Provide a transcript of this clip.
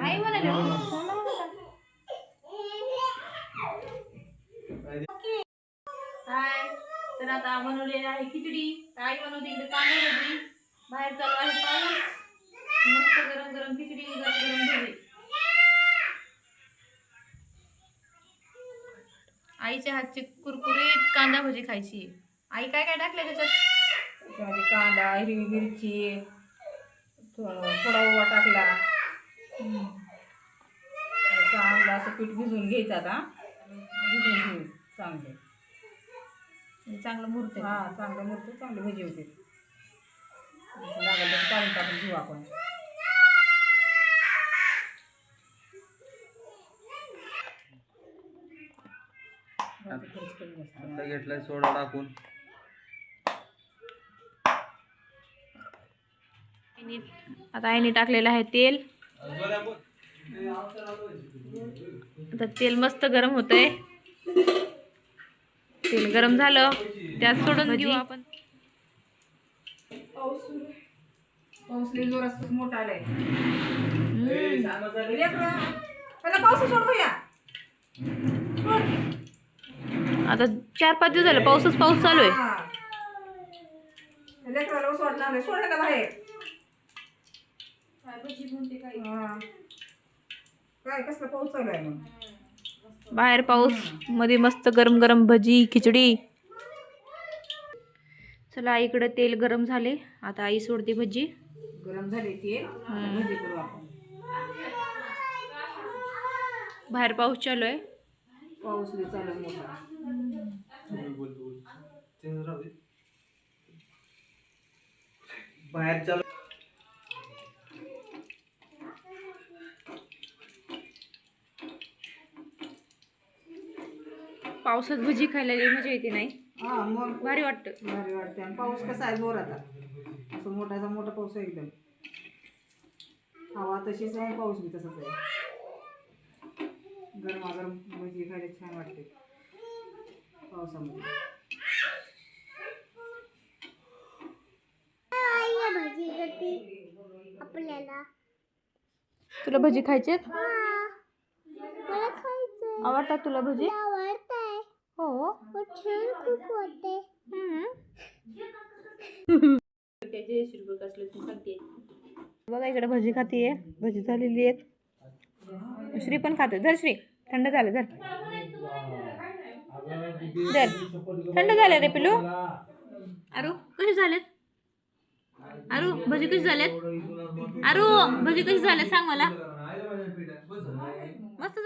आई म्हणाले हाय. तर आता बनवलेली आहे खिचडी. आई बनवते इकडे कांदा भजी. बाहेर चालू आहे पाऊस. मस्त गरम गरम खिचडी, गरम गरम भजी. आईच्या हातची कुरकुरीत कांदा भजी खायची. आई काय काय टाकले त्याच्यात? त्याच्यामध्ये कांदा, हिरवी मिरची, थोडा ओवा टाकला. चांगलं असं पीठ भिजवून घ्यायचं. आता भिजवून घेऊ चांगलं. चांगलं मुरते. हा चांगलं मुरतं, चांगली भजी होते. लागेल तसं काढून टाकून घेऊ आपण. आता घेतलाय सोडा टाकून. आता आईने टाकलेलं आहे तेल. आता तेल मस्त गरम होतंय. तेल गरम झालं त्यात सोडून घेऊ आपण. पाऊस लई जोरात मोठा आलाय. त्याला पाऊस सोडूया. आता 4-5 दिवस झाले पाऊस चालू आहे. लेकराला सोडणार नाही, सोडायला बाहेर. काय कसला पाऊस चालू आहे मग? बाहेर पाऊस, मध्ये मस्त गरम गरम भजी खिचडी. चला इकडे तेल गरम झाले. आता आई सोडते भजी. गरम झाले तेल, भजी करू आपण. बाहेर पाऊस चालू आहे. पाऊस लई चालू आहे मोठा. बाहेर चालू. पावसात भजी खायला लई मजा येते नाही? हा मग भारी वाटतं. भारी वाटते. आणि पाऊस कसा आहे जोरात, असं मोठा पाऊस आहे एकदम. हवा तशीच आहे, पाऊस बी तसाच आहे. गरमागरम भजी खायला छान वाटते पावसामध्ये. आपल्याला तुला भजी खायचे? मला खायचं. आवडतात तुला भजी? आवडतंय. हो. छान खूप होते. बघा इकडे भजी खातीये. भजी झालेली आहेत. श्री पण खाते. धर श्री, थंड झालं. धर धर, थंड झाले रे पिलू. अरू कसे झालेत? अरू भजी कशी झालेत? अरू भजी कशी झालेत सांग मला. मस्त